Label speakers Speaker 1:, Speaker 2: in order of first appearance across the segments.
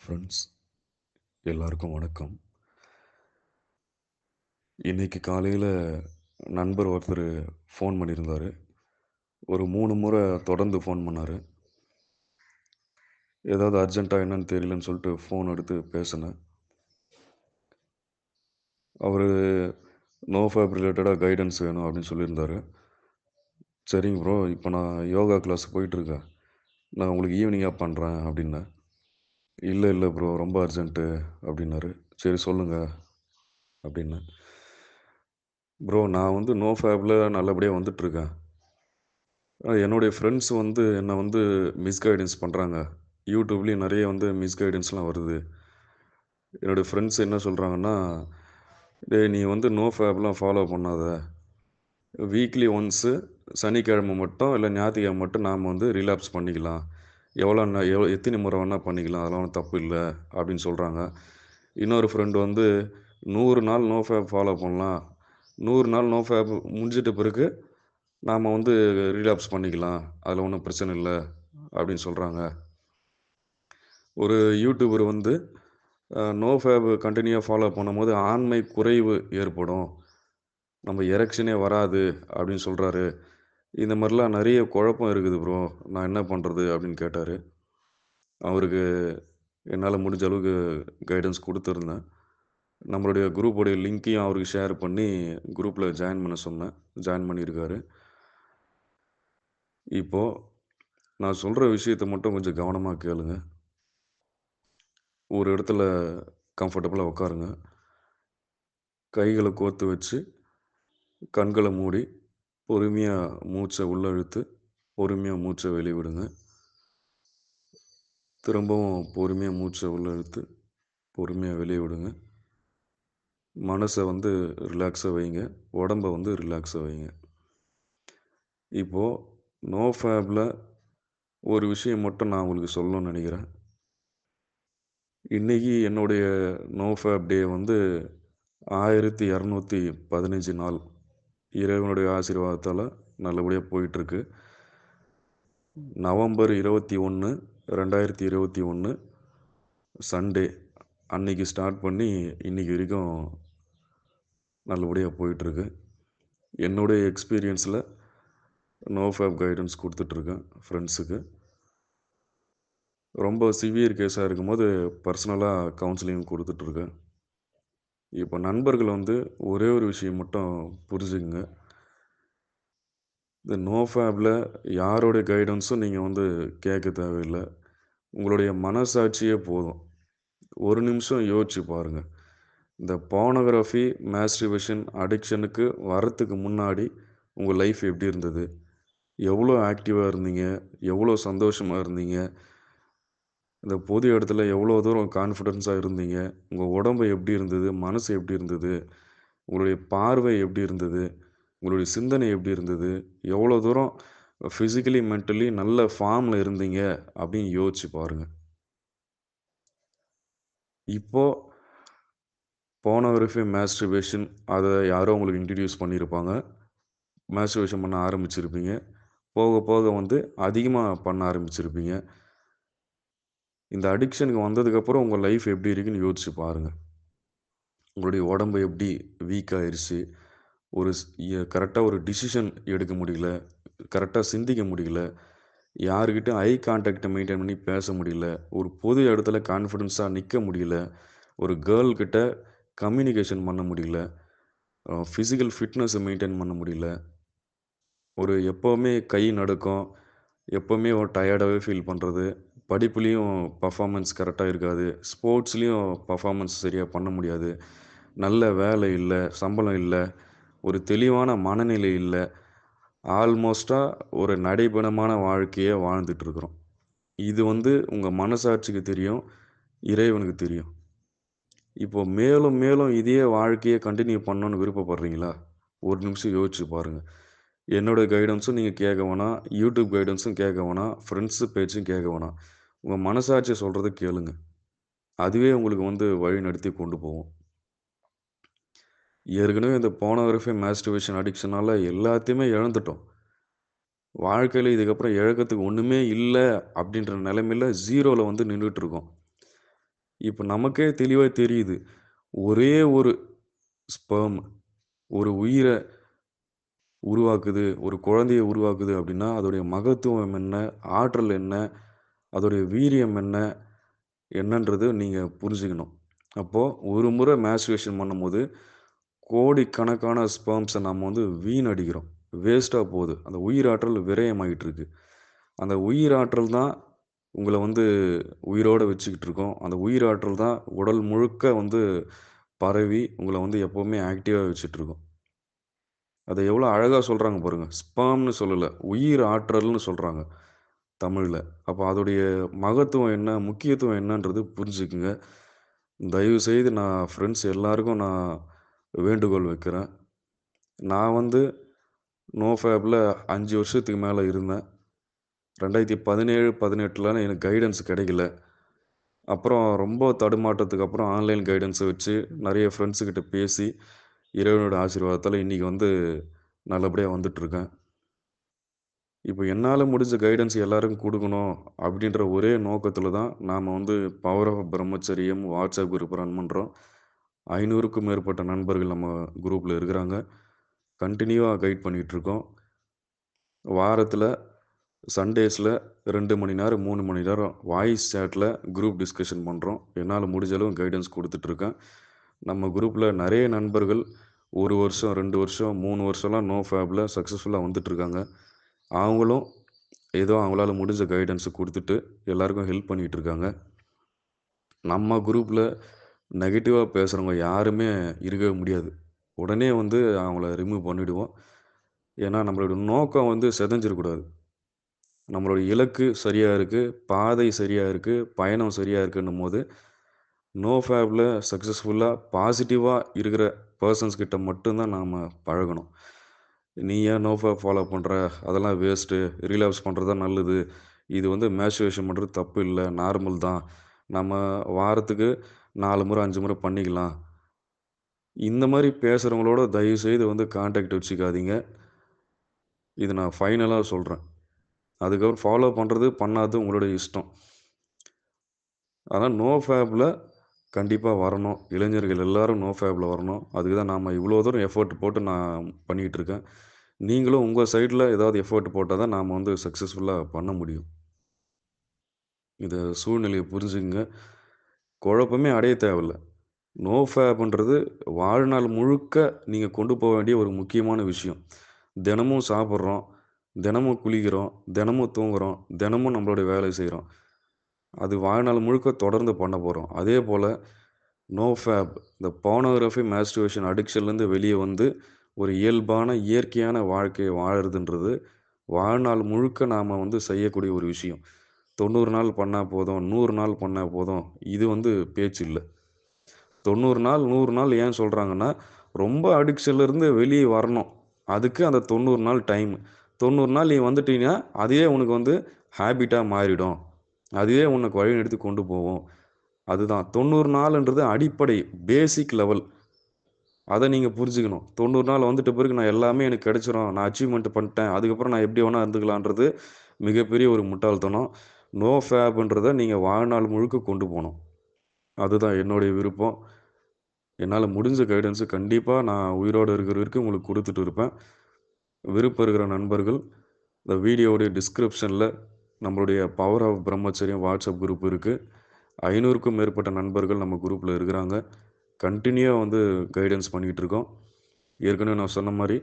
Speaker 1: Friends எல்லாருக்கும் வணக்கம். இன்னைக்கு காலையில் நண்பர் ஒருத்தர் ஃபோன் பண்ணியிருந்தார். ஒரு 3 முறை தொடர்ந்து ஃபோன் பண்ணார். ஏதாவது அர்ஜென்ட்டாக என்னன்னு தெரியலன்னு சொல்லிட்டு ஃபோன் எடுத்து பேசினேன். அவர் நோ ஃபேப் ரிலேட்டடாக கைடன்ஸ் வேணும் அப்படின்னு சொல்லியிருந்தார். சரிங்க ப்ரோ, இப்போ நான் யோகா கிளாஸ் போயிட்டுருக்கேன். நான் உங்களுக்கு ஈவினிங்காக பண்ணுறேன் அப்படின்னேன். இல்லை இல்லை ப்ரோ, ரொம்ப அர்ஜென்ட்டு அப்படின்னாரு. சரி சொல்லுங்கள் அப்படின்னேன். ப்ரோ, நான் வந்து நோ ஃபேப்பில் நல்லபடியாக வந்துட்டுருக்கேன். என்னுடைய ஃப்ரெண்ட்ஸ் வந்து என்ன வந்து மிஸ்கைடன்ஸ் பண்றாங்க. யூடியூப்லயும் நெறைய வந்து மிஸ்கைடன்ஸ்லாம் வருது. என்னுடைய ஃப்ரெண்ட்ஸ் என்ன சொல்றாங்கன்னா, "டேய் நீ வந்து நோ ஃபேப்லாம் ஃபாலோ பண்ணாத. வீக்லி ஒன்ஸு சனிக்கிழமை மட்டும் இல்ல ஞாயித்துக்கிழமை மட்டும் நாம வந்து ரிலாப்ஸ் பண்ணிக்கலாம். எத்தனை முறை வேணா பண்ணிக்கலாம். அதெல்லாம் ஒண்ணும் தப்பு இல்ல." அப்படின்னு சொல்றாங்க. இன்னொரு ஃப்ரெண்ட் வந்து 100 நாள் நோ ஃபேப் ஃபாலோ பண்ணலாம். 100 நாள் நோ ஃபேப் முடிஞ்சிட்ட பிறகு நாம வந்து ரிலாப்ஸ் பண்ணிக்கலாம். அதில ஒண்ணும் பிரச்சனை இல்ல அப்படின்னு சொல்றாங்க. ஒரு யூடியூபர் வந்து நோ ஃபேப் கன்டினியூவா ஃபாலோ பண்ணும்போது ஆண்மை குறைவு ஏற்படும். நம்ம எரெக்ஷனே வராது அப்படின்னு சொல்றாரு. இந்த மாரிலாம் நெறைய குழப்பம் இருக்குது ப்ரோ. நான் என்ன பண்றது? அப்படின்னு கேட்டாரு. அவருக்கு என்னால முடிஞ்ச அளவுக்கு கைடன்ஸ் குடுத்திருந்தேன். நம்மளுடைய குரூப்போடைய லிங்க்கையும் அவருக்கு ஷேர் பண்ணி குரூப்ல ஜாயின் பண்ண சொன்னேன். ஜாயின் பண்ணியிருக்காரு. இப்போ நான் சொல்ற விஷயத்த மட்டும் கொஞ்சம் கவனமா கேளுங்க. ஒரு இடத்துல கம்ஃபர்டபுளா உட்காருங்க. கைகள கோர்த்து வச்சு, கண்கள மூடி, பொறுமையா மூச்ச உள்ள இழுத்து, பொறுமையா மூச்ச வெளிய விடுங்க. திரும்பவும் பொறுமையா மூச்ச உள்ள இழுத்து, பொறுமையா வெளிய விடுங்க. மனச வந்து ரிலாக்ஸா வைங்க. உடம்ப வந்து ரிலாக்ஸா வைங்க. இப்போ நோ ஃபேப்ல ஒரு விஷயம் மட்டும் நான் உங்களுக்கு சொல்லணும்னு நெனைக்கிறேன். இன்னைக்கு என்னுடைய நோ ஃபேப் டே வந்து 1215 நாள். இறைவனுடைய ஆசீர்வாதத்தால நல்லபடியா போயிட்டுருக்கு. நவம்பர் 21, 2021 சண்டே அன்னைக்கு ஸ்டார்ட் பண்ணி இன்னைக்கு வரைக்கும் நல்லபடியா போயிட்டுருக்கு. என்னுடைய எக்ஸ்பீரியன்ஸில நோ ஃபேப் கைடன்ஸ் குடுத்துட்ருக்கேன் ஃப்ரெண்ட்ஸுக்கு. ரொம்ப சிவியர் கேஸா இருக்கும்போது பர்சனலா கவுன்சிலிங் குடுத்துட்ருக்கேன். இப்போ நண்பர்கள் வந்து ஒரே ஒரு விஷயம் மட்டும் புரிஞ்சுக்கங்க. இந்த நோ ஃபேப்ல யாருடைய கைடன்ஸும் நீங்க வந்து கேட்க தேவையில்ல. உங்களுடைய மனசாட்சியே போதும். ஒரு நிமிஷம் யோசிச்சு பாருங்க. இந்த போர்னோகிராஃபி, மாஸ்டர்பேஷன் அடிக்ஷனுக்கு வரத்துக்கு முன்னாடி உங்க லைஃப் எப்படி இருந்தது? எவ்வளோ ஆக்டிவா இருந்தீங்க? எவ்வளோ சந்தோஷமா இருந்தீங்க? இந்த பொது இடத்துல எவ்வளோ தூரம் கான்ஃபிடன்ஸா இருந்தீங்க? உங்க உடம்பு எப்படி இருந்தது? மனசு எப்படி இருந்தது? உங்களுடைய பார்வை எப்படி இருந்தது? உங்களுடைய சிந்தனை எப்படி இருந்தது? எவ்வளோ தூரம் ஃபிசிக்கலி, மென்டலி நல்ல ஃபார்ம்ல இருந்தீங்க? அப்படின்னு யோசிச்சு பாருங்க. இப்போ போனோகிராஃபி, மாஸ்டர்பேஷன் அத யாரோ உங்களுக்கு இன்ட்ரோடியூஸ் பண்ணியிருப்பாங்க. மாஸ்டர்பேஷன் பண்ண ஆரம்பிச்சிருப்பீங்க. போக போக வந்து அதிகமா பண்ண ஆரம்பிச்சிருப்பீங்க. இந்த அடிக்ஷனுக்கு வந்ததுக்கப்புறம் உங்க லைஃப் எப்படி இருக்குன்னு யோசிச்சு பாருங்க. உங்களுடைய உடம்பு எப்படி வீக் ஆயிருச்சு. ஒரு ஸ் எ கரெக்ட்டா ஒரு டிசிஷன் எடுக்க முடியல. கரெக்ட்டா சிந்திக்க முடியல. யார்கிட்டயும் ஐ கான்டாக்ட்ட மெயின்டெயின் பண்ணி பேச முடியல. ஒரு பொது இடத்துல கான்ஃபிடன்ஸா நிக்க முடியல. ஒரு கேர்ள் கிட்ட கம்யூனிகேஷன் பண்ண முடியல. ஃபிசிக்கல் ஃபிட்னஸ மெயின்டெயின் பண்ண முடியல. ஒரு எப்பவுமே கை நடுக்கம். எப்பவுமே ஒரு டயர்டாவே ஃபீல் பண்றது. படிப்புலயும் பெர்ஃபார்மன்ஸ் கரெக்ட்டா இருக்காது. ஸ்போர்ட்ஸ்லயும் பெர்ஃபார்மன்ஸ் சரியா பண்ண முடியாது. நல்ல வேலை இல்ல, சம்பளம் இல்ல, ஒரு தெளிவான மனநிலை இல்ல. ஆல்மோஸ்ட்டா ஒரு நடைபணமான வாழ்க்கைய வாழ்ந்துட்டு இருக்கிறோம். இது வந்து உங்க மனசாட்சிக்கு தெரியும். இறைவனுக்கு தெரியும். இப்போ மேலும் மேலும் இதே வாழ்க்கைய கன்டின்யூ பண்ணணும்னு விருப்பப்படுறீங்களா? ஒரு நிமிஷம் யோசிச்சு பாருங்க. என்னோட கைடன்ஸும் நீங்க கேட்க வேணாம். யூடியூப் கைடன்ஸும் கேட்க வேணாம். ஃப்ரெண்ட்ஸ் பேச்சும் கேட்க வேணாம். உங்க மனசாட்சி சொல்றத கேளுங்க. அதுவே உங்களுக்கு வந்து வழி நடத்தி கொண்டு போகும். ஏற்கனவே இந்த போனோகிராஃபி, மாஸ்டர்பேஷன் அடிக்ஷனால எல்லாத்தையுமே இழந்துட்டோம். வாழ்க்கையில இதுக்கப்புறம் இழக்கத்துக்கு ஒண்ணுமே இல்ல அப்படின்ற நிலைமையில 0ல வந்து நின்னுட்டு இருக்கோம். இப்ப நமக்கே தெளிவா தெரியுது. ஒரே ஒரு ஸ்பெர்ம் ஒரு உயிர உருவாக்குது, ஒரு குழந்தைய உருவாக்குது அப்டின்னா, அதோடைய மகத்துவம் என்ன? ஆற்றல் என்ன? அதோடைய வீரியம் என்ன? என்னன்றது நீங்க புரிஞ்சுக்கணும். அப்போ ஒரு முறை மாஸ்டர்பேஷன் பண்ணும்போது, கோடிக்கணக்கான ஸ்பெர்ம்ஸ நம்ம வந்து வீணடிக்கிறோம். வேஸ்ட்டா போது. அந்த உயிராற்றல் விரயமாயிட்டு இருக்கு. அந்த உயிராற்றல் தான் உங்கள வந்து உயிரோட வச்சுக்கிட்டு இருக்கும். அந்த உயிராற்றல் தான் உடல் முழுக்க வந்து பரவி, உங்கள வந்து எப்பவுமே ஆக்டிவா வச்சுட்டுருக்கும். அத எவ்வளோ அழகா சொல்றாங்க பாருங்க. ஸ்பெர்ம்னு சொல்லல. உயிர் ஆற்றல்னு சொல்றாங்க தமிழ்ல. அப்ப அதோடைய மகத்துவம் என்ன? முக்கியத்துவம் என்னன்றது புரிஞ்சுக்குங்க. தயவுசெய்து நான் ஃப்ரெண்ட்ஸ் எல்லாருக்கும் நான் வேண்டுகோள் வைக்கிறேன். நான் வந்து நோஃபேப்ல 5 வருஷத்துக்கு மேல இருந்தேன். 2017, 18ல எனக்கு கைடன்ஸ் கிடைக்கல. அப்புறம் ரொம்ப தடுமாற்றத்துக்கு அப்புறம் ஆன்லைன் கைடன்ஸ வச்சு நெறைய ஃப்ரெண்ட்ஸு கிட்ட பேசி, இறைவனோட ஆசீர்வாதத்தால இன்னைக்கு வந்து நல்லபடியா வந்துட்டுருக்கேன். இப்ப என்னால முடிஞ்ச கைடன்ஸ் எல்லாருக்கும் குடுக்கணும் அப்படின்ற ஒரே நோக்கத்துல தான் நாம வந்து பவர் ஆஃப் பிரம்மச்சரியம் வாட்ஸ்அப் குரூப் ரன் பண்றோம். 500க்கும் மேற்பட்ட நண்பர்கள் நம்ம குரூப்ல இருக்கிறாங்க. கன்டினியூவா கைட் பண்ணிட்டுருக்கோம். வாரத்துல சண்டேஸ்ல 2 மணி நேரம், 3 மணி நேரம் வாய்ஸ் சேட்ல குரூப் டிஸ்கஷன் பண்றோம். என்னால முடிஞ்ச அளவு கைடன்ஸ் குடுத்துட்டுருக்கேன். நம்ம குரூப்ல நெறைய நண்பர்கள் 1 வருஷம், 2 வருஷம், 3 வருஷம்லாம் நோ ஃபேப்ல சக்சஸ்ஃபுல்லா வந்துட்டுருக்காங்க. அவங்களும் ஏதோ அவங்களால முடிஞ்ச கைடன்ஸ குடுத்துட்டு எல்லாருக்கும் ஹெல்ப் பண்ணிட்டு இருக்காங்க. நம்ம குரூப்ல நெகட்டிவா பேசுறவங்க யாருமே இருக்கவே முடியாது. உடனே வந்து அவங்கள ரிமூவ் பண்ணிடுவோம். ஏன்னா நம்மளோட நோக்கம் வந்து சிதைஞ்சிறக்கூடாது. நம்மளோட இலக்கு சரியா இருக்கு, பாதை சரியா இருக்கு, பயணம் சரியா இருக்குன்னும்போது, நோ ஃபேப்ல சக்சஸ்ஃபுல்லா பாசிட்டிவா இருக்கிற பெர்சன்ஸ் கிட்ட மட்டும் தான் நாம பழகணும். "நீ ஏன் நோ ஃபேப் ஃபாலோ பண்ற? அதெல்லாம் வேஸ்ட்டு. ரீலாப்ஸ் பண்றது தான் நல்லது. இது வந்து மேஸ்டர்பேஷன் பண்றது தப்பு இல்ல. நார்மல் தான். நம்ம வாரத்துக்கு 4 முறை, 5 முறை பண்ணிக்கலாம்." இந்த மாரி பேசுறவங்களோட தயவுசெய்து வந்து கான்டாக்ட் வச்சுக்காதீங்க. இது நான் ஃபைனலா சொல்றேன். அதுக்கப்புறம் ஃபாலோ பண்றது, பண்ணாதது உங்களுடைய இஷ்டம். ஆனா நோ ஃபேப்ல கண்டிப்பா வரணும். இளைஞர்கள் எல்லாரும் நோ ஃபேப்ல வரணும். அதுக்கு தான் நாம இவ்வளோ தூரம் எஃபோர்ட் போட்டு நான் பண்ணிட்டு இருக்கேன். நீங்களும் உங்க சைட்ல ஏதாவது எஃபோர்ட் போட்டா தான் நாம வந்து சக்சஸ்ஃபுல்லா பண்ண முடியும். இந்த சூழ்நிலைய புரிஞ்சுக்கங்க. குழப்பமே அடைய தேவையில்ல. நோ ஃபேப்ன்றது வாழ்நாள் முழுக்க நீங்க கொண்டு போ வேண்டிய ஒரு முக்கியமான விஷயம். தினமும் சாப்பிடுறோம், தினமும் குளிக்கிறோம், தினமும் தூங்குறோம், தினமும் நம்மளுடைய வேலை செய்றோம். அது வாழ்நாள் முழுக்க தொடர்ந்து பண்ண போறோம். அதேபோல நோ ஃபேப் இந்த போர்னோகிராஃபி, மாஸ்டர்பேஷன் அடிக்ஷன்லேருந்து வெளிய வந்து ஒரு இயல்பான, இயற்கையான வாழ்க்கைய வாழறதுன்றது வாழ்நாள் முழுக்க நாம வந்து செய்யக்கூடிய ஒரு விஷயம். 90 நாள் பண்ணா போதும், 100 நாள் பண்ணா போதும். இது வந்து பேச்சு இல்ல. 90 நாள், 100 நாள் ஏன் சொல்றாங்கன்னா, ரொம்ப அடிக்ஷன்லேருந்து வெளிய வரணும். அதுக்கு அந்த 90 நாள் டைம். 90 நாள் நீ வந்துட்டீன்னா, அதுவே உனக்கு வந்து ஹேபிட்டா மாறிடும். அதுவே உனக்கு வழிநடத்தி கொண்டு போகும். அதுதான் 90 நாளுன்றது அடிப்படை, பேசிக் லெவல். அத நீங்க புரிஞ்சுக்கணும். 90 நாள் வந்துட்ட பிறகு நான் எல்லாமே எனக்கு கிடைச்சிரும். நான் அச்சீவ்மென்ட் பண்ட்டேன். அதுக்கப்புறம் நான் எப்படி வேணா இருந்துக்கலான்றது மிகப்பெரிய ஒரு முட்டாள்தனம். நோ ஃபேப்ன்றத நீங்க வாழ்நாள் முழுக்க கொண்டு போணும். அதுதான் என்னுடைய விருப்பம். என்னால முடிஞ்ச கைடன்ஸ் கண்டிப்பா நான் உயிரோட இருக்கிற வரைக்கும் உங்களுக்கு குடுத்துட்டு இருப்பேன். விருப்பம் இருக்கிற நண்பர்கள், இந்த வீடியோவுடைய டிஸ்கிரிப்ஷன்ல நம்மளுடைய பவர் ஆஃப் பிரம்மச்சரியம் வாட்ஸ்அப் குரூப் இருக்கு. 500க்கும் மேற்பட்ட நண்பர்கள் நம்ம குரூப்ல இருக்கிறாங்க. கன்டினியூவா வந்து கைடன்ஸ் பண்ணிட்டு இருக்கோம். ஏற்கனவே நான் சொன்ன மாரி,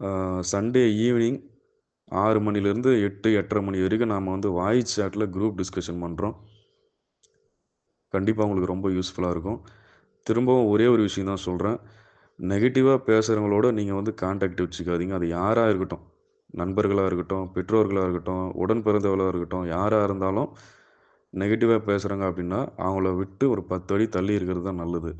Speaker 1: அ சண்டே ஈவினிங் 6 மணிலேருந்து 8, 8:30 மணி வரைக்கும் நாம வந்து வாய்ஸ் சாட்ல குரூப் டிஸ்கஷன் பண்றோம். கண்டிப்பா உங்களுக்கு ரொம்ப யூஸ்ஃபுல்லா இருக்கும். திரும்பவும் ஒரே ஒரு விஷயம் தான் சொல்றேன். நெகட்டிவா பேசுறவங்களோட நீங்க வந்து கான்டாக்ட் வச்சுக்காதீங்க. அது யாரா இருக்கட்டும். நண்பர்களா இருக்கட்டும், பெற்றோர்களா இருக்கட்டும், உடன் பிறந்தவர்களா இருக்கட்டும், யாரா இருந்தாலும் நெகட்டிவா பேசுறாங்க அப்டின்னா, அவங்கள விட்டு ஒரு 10 அடி தள்ளி இருக்கிறது தான் நல்லது.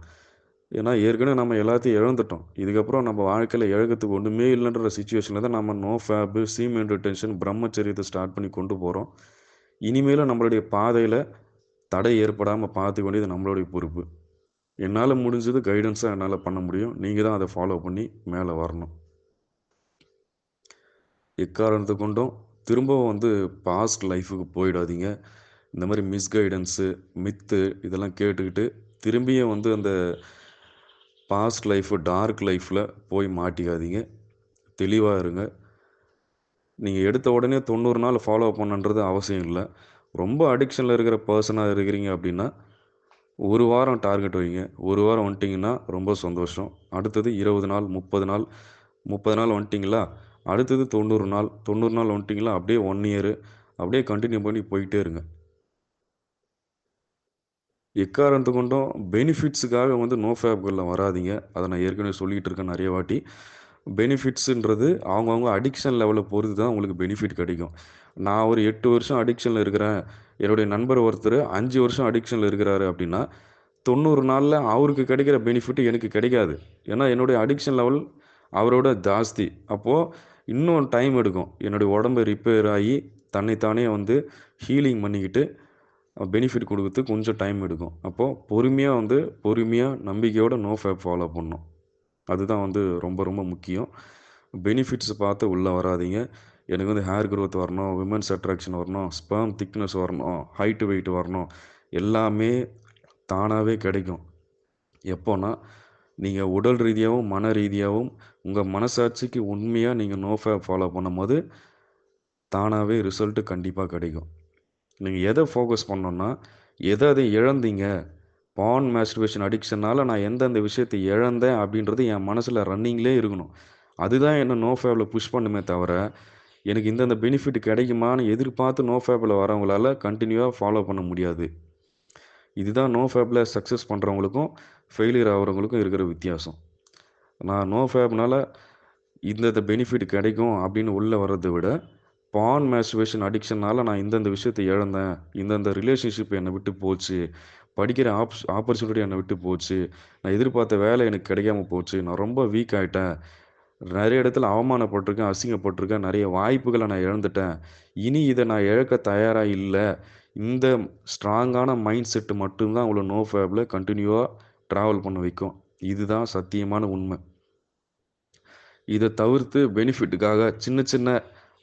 Speaker 1: ஏன்னா, ஏற்கனவே நம்ம எல்லாத்தையும் இழந்துட்டோம். இதுக்கப்புறம் நம்ம வாழ்க்கையில இழக்கத்துக்கு ஒண்ணுமே இல்லன்ற சிச்சுவேஷன்ல தான் நம்ம நோ ஃபேப், சீமெண்ட் ரிட்டென்ஷன், பிரம்மச்சரியத்த ஸ்டார்ட் பண்ணி கொண்டு போறோம். இனிமேலும் நம்மளுடைய பாதையில தடை ஏற்படாம பார்த்துக்க வேண்டியது நம்மளுடைய பொறுப்பு. என்னால முடிஞ்சது கைடன்ஸா என்னால பண்ண முடியும். நீங்க தான் அத ஃபாலோ பண்ணி மேல வரணும். எக்காரணத்த கொண்டும் திரும்பவும் வந்து பாஸ்ட் லைஃப்‌க்கு போயிடாதீங்க. இந்த மாரி மிஸ்கைடன்ஸு, மித்து இதெல்லாம் கேட்டுக்கிட்டு, திரும்பியும் வந்து அந்த பாஸ்ட் லைஃபு, டார்க் லைஃப்ல போய் மாட்டிக்காதீங்க. தெளிவா இருங்க. நீங்க எடுத்த உடனே 90 நாள் ஃபாலோ பண்ணணுன்றது அவசியம் இல்ல. ரொம்ப அடிக்ஷன்ல இருக்கிற பெர்சனா இருக்கிறீங்க அப்டின்னா, 1 வாரம் டார்கெட் வைங்க. 1 வாரம் வந்துட்டீங்கன்னா ரொம்ப சந்தோஷம். அடுத்தது 20 நாள், 30 நாள், 30 நாள் வந்துட்டீங்களா, அடுத்தது 90 நாள், 90 நாள் வந்துட்டீங்களா, அப்படியே 1 இயரு அப்படியே கன்டின்யூ பண்ணி போயிட்டே இருங்க. எக்காரணத்த கொண்டும் பெனிஃபிட்ஸுக்காக வந்து நோ ஃபேப்கள்ல வராதீங்க. அத நான் ஏற்கனவே சொல்லிட்டு இருக்கேன் நெறைய வாட்டி. பெனிஃபிட்ஸுன்றது அவங்கவங்க அடிக்ஷன் லெவல பொறுத்து தான் உங்களுக்கு பெனிஃபிட் கிடைக்கும். நான் ஒரு 8 வருஷம் அடிக்ஷன்ல இருக்கிறேன். என்னுடைய நண்பர் ஒருத்தரு 5 வருஷம் அடிக்ஷன்ல இருக்கிறாரு அப்டின்னா, 90 நாள்ல அவருக்கு கிடைக்கிற பெனிஃபிட் எனக்கு கிடைக்காது. ஏன்னா, என்னுடைய அடிக்ஷன் லெவல் அவரோட ஜாஸ்தி. அப்போ இன்னும் டைம் எடுக்கும். என்னுடைய உடம்பு ரிப்பேர் ஆயி, தன்னை தானே வந்து ஹீலிங் பண்ணிக்கிட்டு பெனிஃபிட் குடுக்கறதுக்கு கொஞ்சம் டைம் எடுக்கும். அப்போ பொறுமையா வந்து பொறுமையா நம்பிக்கையோட நோ ஃபேப் ஃபாலோ பண்ணணும். அதுதான் வந்து ரொம்ப ரொம்ப முக்கியம். பெனிஃபிட்ஸ் பார்த்து உள்ள வராதீங்க. எனக்கு வந்து ஹேர் குரோத் வரணும், விமென்ஸ் அட்ராக்ஷன் வரணும், ஸ்பெர்ம் திக்னஸ் வரணும், ஹைட் வெயிட் வரணும். எல்லாமே தானாவே கிடைக்கும். எப்போன்னா, நீங்க உடல் ரீதியாவும், மன ரீதியாவும் உங்க மனசாட்சிக்கு உண்மையா நீங்க நோ ஃபேப் ஃபாலோ பண்ணும்போது, தானாவே ரிசல்ட் கண்டிப்பா கிடைக்கும். நீங்க எத ஃபோக்கஸ் பண்ணணும்னா, எத இழந்தீங்க? பான் மாஸ்டர்பேஷன் அடிக்ஷனால நான் எந்தெந்த விஷயத்த இழந்தேன் அப்படின்றது என் மனசுல ரன்னிங்லயே இருக்கணும். அதுதான் என்ன நோ ஃபேப்ல புஷ் பண்ணுமே தவிர, எனக்கு இந்தந்த பெனிஃபிட் கிடைக்குமான்னு எதிர்பார்த்து நோ ஃபேப்ல வரவங்களால கன்டினியூவா ஃபாலோ பண்ண முடியாது. இதுதான் நோ ஃபேப்ல சக்சஸ் பண்றவங்களுக்கும், ஃபெயிலியர் ஆகுறவங்களுக்கும் இருக்கிற வித்தியாசம். நான் நோ ஃபேப்னால இந்தந்த பெனிஃபிட் கிடைக்கும் அப்படின்னு உள்ள வர்றத விட, பான் மாஸ்டர்பேஷன் அடிக்ஷனால நான் இந்தந்த விஷயத்த இழந்தேன். இந்தந்த ரிலேஷன்ஷிப் என்ன விட்டு போச்சு. படிக்கிற ஆப்பர்ச்சுனிட்டி என்ன விட்டு போச்சு. நான் எதிர்பார்த்த வேலை எனக்கு கிடைக்காம போச்சு. நான் ரொம்ப வீக் ஆயிட்டேன். நெறைய இடத்துல அவமானப்பட்டுருக்கேன், அசிங்கப்பட்டுருக்கேன். நெறைய வாய்ப்புகள நான் இழந்துட்டேன். இனி இத நான் இழக்க தயாரா இல்ல. இந்த ஸ்ட்ராங்கான மைண்ட் செட் மட்டும் தான் உங்கள நோ ஃபேப்ல கன்டினியூவா டிராவல் பண்ண வைக்கும். இதுதான் சத்தியமான உண்ம. இத தவிர்த்து பெனிஃபிட்டுக்காக சின்ன சின்ன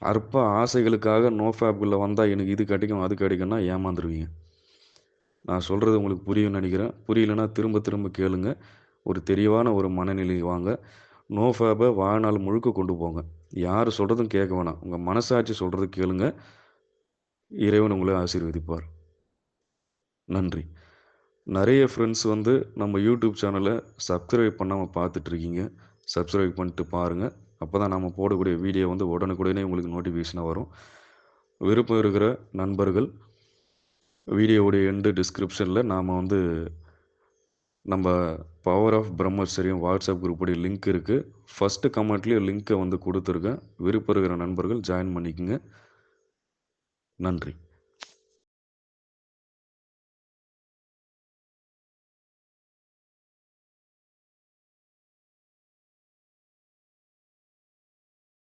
Speaker 1: அற்ப ஆசைகளுக்காக நோ ஃபேப்குள்ள வந்தா எனக்கு இது கிடைக்கும், அது கிடைக்கும்னா ஏமாந்துருவீங்க. நான் சொல்றது உங்களுக்கு புரியும்னு நெனைக்கிறேன். புரியலன்னா திரும்ப திரும்ப கேளுங்க. ஒரு தெளிவான ஒரு மனநிலைக்கு வாங்க. நோ ஃபேப்ப வாழ்நாள் முழுக்க கொண்டு போங்க. யாரு சொல்றதும் கேட்க வேணாம். உங்க மனசாட்சி சொல்றத கேளுங்க. இறைவன் உங்களை ஆசீர்வதிப்பார். நன்றி. நெறைய ஃப்ரெண்ட்ஸ் வந்து நம்ம யூடியூப் சேனல சப்ஸ்கிரைப் பண்ணாம பார்த்துட்டுருக்கீங்க. சப்ஸ்கிரைப் பண்ணிட்டு பாருங்க. அப்பதான் நம்ம போடக்கூடிய வீடியோ வந்து உடனுக்குடனே உங்களுக்கு நோட்டிஃபிகேஷனா வரும். விருப்பம் இருக்கிற நண்பர்கள் வீடியோவுடைய எண்டு டிஸ்கிரிப்ஷன்ல நாம வந்து நம்ம பவர் ஆஃப் பிரம்மச்சரியம் வாட்ஸ்அப் குரூப்புடைய லிங்க் இருக்கு. ஃபர்ஸ்ட்டு கமெண்ட்லேயே லிங்க்க வந்து குடுத்துருக்கேன். விருப்பம் இருக்கிற நண்பர்கள் ஜாயின் பண்ணிக்கங்க. நன்றி.